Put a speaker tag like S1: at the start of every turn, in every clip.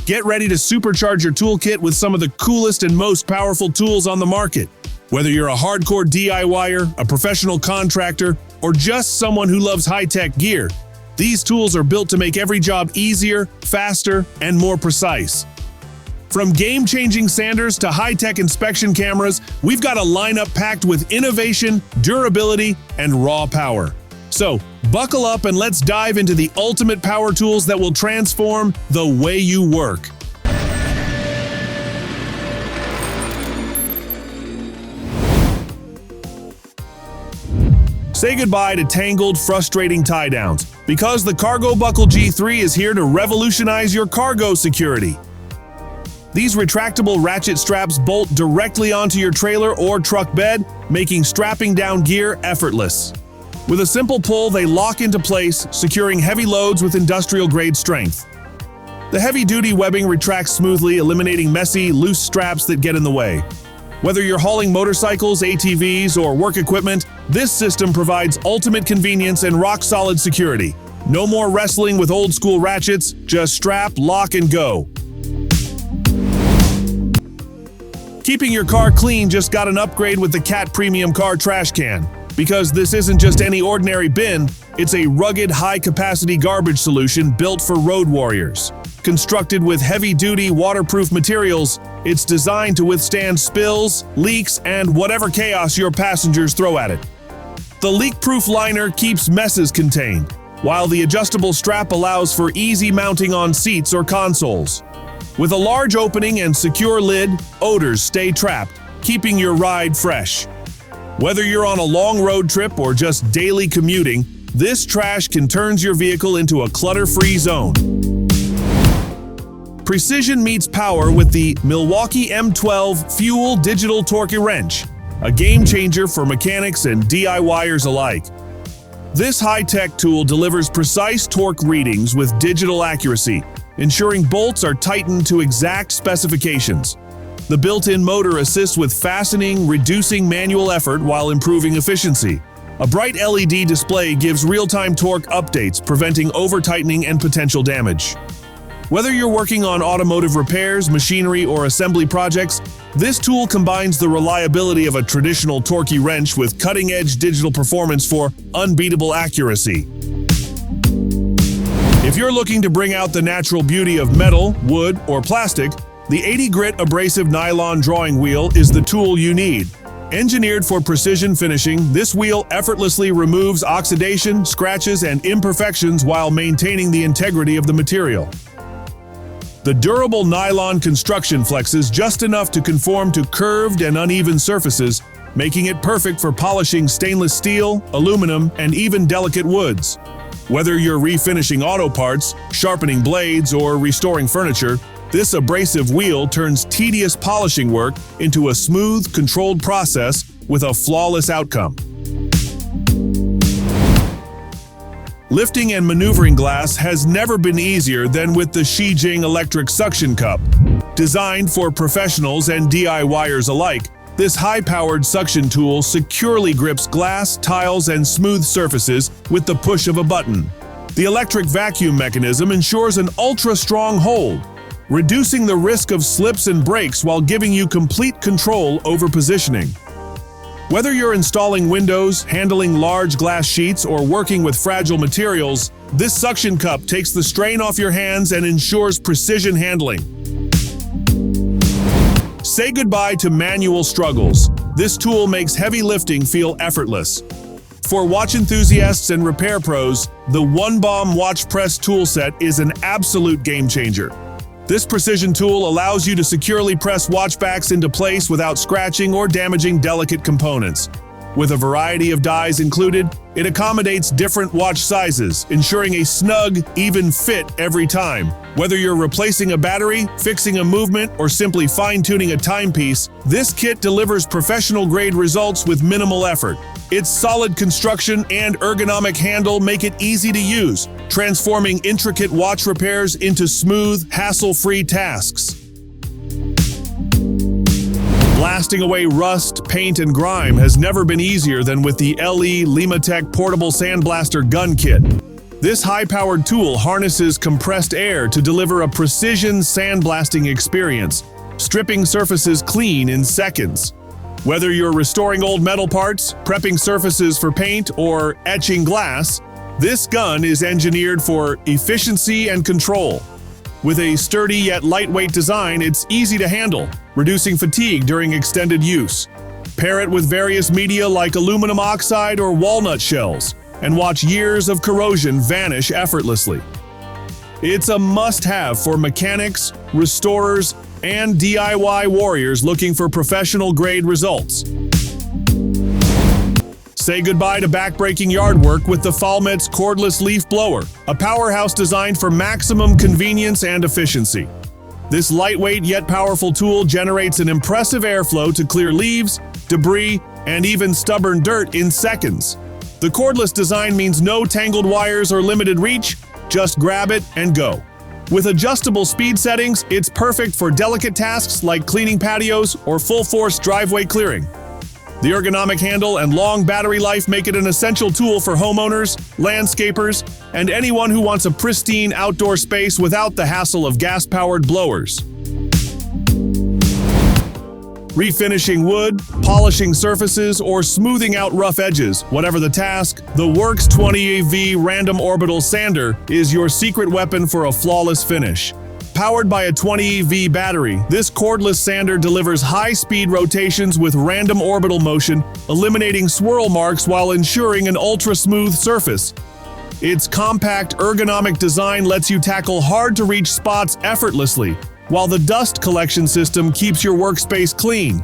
S1: Get ready to supercharge your toolkit with some of the coolest and most powerful tools on the market. Whether you're a hardcore DIYer, a professional contractor, or just someone who loves high-tech gear, these tools are built to make every job easier, faster, and more precise. From game-changing sanders to high-tech inspection cameras, we've got a lineup packed with innovation, durability, and raw power. So, buckle up and let's dive into the ultimate power tools that will transform the way you work. Say goodbye to tangled, frustrating tie-downs, because the CARGOBUCKLE G3 is here to revolutionize your cargo security. These retractable ratchet straps bolt directly onto your trailer or truck bed, making strapping down gear effortless. With a simple pull, they lock into place, securing heavy loads with industrial-grade strength. The heavy-duty webbing retracts smoothly, eliminating messy, loose straps that get in the way. Whether you're hauling motorcycles, ATVs, or work equipment, this system provides ultimate convenience and rock-solid security. No more wrestling with old-school ratchets, just strap, lock, and go. Keeping your car clean just got an upgrade with the CAT Premium Car Trash Can. Because this isn't just any ordinary bin, it's a rugged, high-capacity garbage solution built for road warriors. Constructed with heavy-duty, waterproof materials, it's designed to withstand spills, leaks, and whatever chaos your passengers throw at it. The leak-proof liner keeps messes contained, while the adjustable strap allows for easy mounting on seats or consoles. With a large opening and secure lid, odors stay trapped, keeping your ride fresh. Whether you're on a long road trip or just daily commuting, this trash can turn your vehicle into a clutter-free zone. Precision meets power with the MILWAUKEE M12 Fuel Digital Torque Wrench, a game-changer for mechanics and DIYers alike. This high-tech tool delivers precise torque readings with digital accuracy, ensuring bolts are tightened to exact specifications. The built-in motor assists with fastening, reducing manual effort while improving efficiency. A bright LED display gives real-time torque updates, preventing over-tightening and potential damage. Whether you're working on automotive repairs, machinery, or assembly projects, this tool combines the reliability of a traditional torquey wrench with cutting-edge digital performance for unbeatable accuracy. If you're looking to bring out the natural beauty of metal, wood, or plastic, the 80-grit abrasive nylon drawing wheel is the tool you need. Engineered for precision finishing, this wheel effortlessly removes oxidation, scratches, and imperfections while maintaining the integrity of the material. The durable nylon construction flexes just enough to conform to curved and uneven surfaces, making it perfect for polishing stainless steel, aluminum, and even delicate woods. Whether you're refinishing auto parts, sharpening blades, or restoring furniture, this abrasive wheel turns tedious polishing work into a smooth, controlled process with a flawless outcome. Lifting and maneuvering glass has never been easier than with the SHIJING electric suction cup. Designed for professionals and DIYers alike, this high-powered suction tool securely grips glass, tiles, and smooth surfaces with the push of a button. The electric vacuum mechanism ensures an ultra-strong hold, reducing the risk of slips and breaks while giving you complete control over positioning. Whether you're installing windows, handling large glass sheets, or working with fragile materials, this suction cup takes the strain off your hands and ensures precision handling. Say goodbye to manual struggles. This tool makes heavy lifting feel effortless. For watch enthusiasts and repair pros, the ONEBOM watch press tool set is an absolute game-changer. This precision tool allows you to securely press watch backs into place without scratching or damaging delicate components. With a variety of dies included, it accommodates different watch sizes, ensuring a snug, even fit every time. Whether you're replacing a battery, fixing a movement, or simply fine-tuning a timepiece, this kit delivers professional-grade results with minimal effort. Its solid construction and ergonomic handle make it easy to use, transforming intricate watch repairs into smooth, hassle-free tasks. Blasting away rust, paint, and grime has never been easier than with the LEMATEC Portable SandBlaster Gun Kit. This high-powered tool harnesses compressed air to deliver a precision sandblasting experience, stripping surfaces clean in seconds. Whether you're restoring old metal parts, prepping surfaces for paint, or etching glass, this gun is engineered for efficiency and control. With a sturdy yet lightweight design, it's easy to handle, reducing fatigue during extended use. Pair it with various media like aluminum oxide or walnut shells, and watch years of corrosion vanish effortlessly. It's a must-have for mechanics, restorers, and DIY warriors looking for professional-grade results. Say goodbye to backbreaking yard work with the FALMETS cordless leaf blower, a powerhouse designed for maximum convenience and efficiency. This lightweight yet powerful tool generates an impressive airflow to clear leaves, debris, and even stubborn dirt in seconds. The cordless design means no tangled wires or limited reach, just grab it and go. With adjustable speed settings, it's perfect for delicate tasks like cleaning patios or full-force driveway clearing. The ergonomic handle and long battery life make it an essential tool for homeowners, landscapers, and anyone who wants a pristine outdoor space without the hassle of gas-powered blowers. Refinishing wood, polishing surfaces, or smoothing out rough edges, whatever the task, the WORX 20V Random Orbital Sander is your secret weapon for a flawless finish. Powered by a 20V battery, this cordless sander delivers high-speed rotations with random orbital motion, eliminating swirl marks while ensuring an ultra-smooth surface. Its compact, ergonomic design lets you tackle hard-to-reach spots effortlessly, while the dust collection system keeps your workspace clean.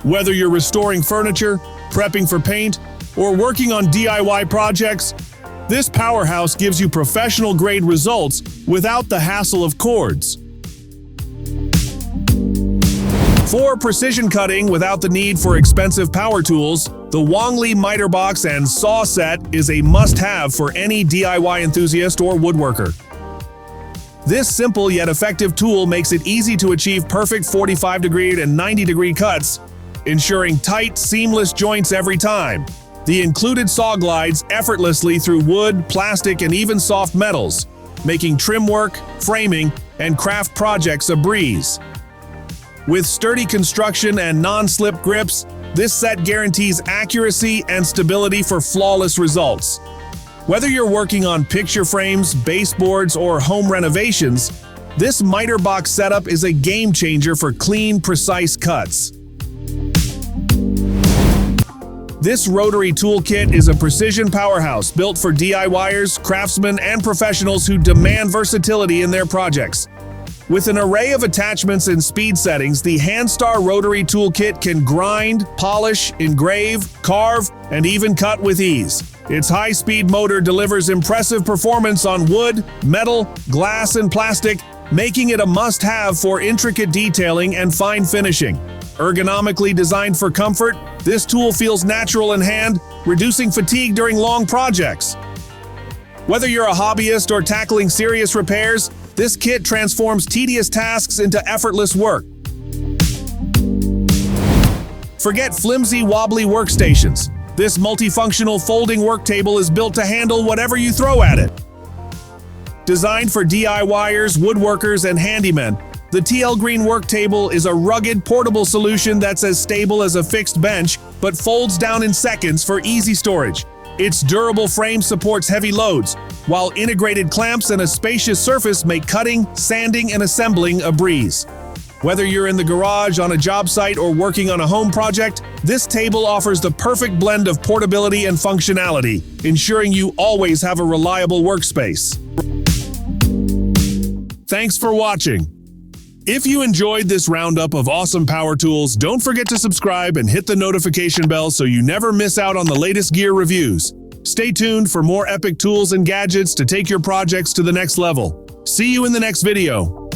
S1: Whether you're restoring furniture, prepping for paint, or working on DIY projects, this powerhouse gives you professional-grade results without the hassle of cords. For precision cutting without the need for expensive power tools, the WONGLEA miter box and saw set is a must-have for any DIY enthusiast or woodworker. This simple yet effective tool makes it easy to achieve perfect 45-degree and 90-degree cuts, ensuring tight, seamless joints every time. The included saw glides effortlessly through wood, plastic, and even soft metals, making trim work, framing, and craft projects a breeze. With sturdy construction and non-slip grips, this set guarantees accuracy and stability for flawless results. Whether you're working on picture frames, baseboards, or home renovations, this miter box setup is a game changer for clean, precise cuts. This rotary toolkit is a precision powerhouse built for DIYers, craftsmen, and professionals who demand versatility in their projects. With an array of attachments and speed settings, the HANDSTAR rotary toolkit can grind, polish, engrave, carve, and even cut with ease. Its high-speed motor delivers impressive performance on wood, metal, glass, and plastic, making it a must-have for intricate detailing and fine finishing. Ergonomically designed for comfort, this tool feels natural in hand, reducing fatigue during long projects. Whether you're a hobbyist or tackling serious repairs, this kit transforms tedious tasks into effortless work. Forget flimsy, wobbly workstations. This multifunctional folding work table is built to handle whatever you throw at it. Designed for DIYers, woodworkers, and handymen, the TLGREEN work table is a rugged, portable solution that's as stable as a fixed bench, but folds down in seconds for easy storage. Its durable frame supports heavy loads, while integrated clamps and a spacious surface make cutting, sanding, and assembling a breeze. Whether you're in the garage, on a job site, or working on a home project, this table offers the perfect blend of portability and functionality, ensuring you always have a reliable workspace. Thanks for watching. If you enjoyed this roundup of awesome power tools, don't forget to subscribe and hit the notification bell so you never miss out on the latest gear reviews. Stay tuned for more epic tools and gadgets to take your projects to the next level. See you in the next video.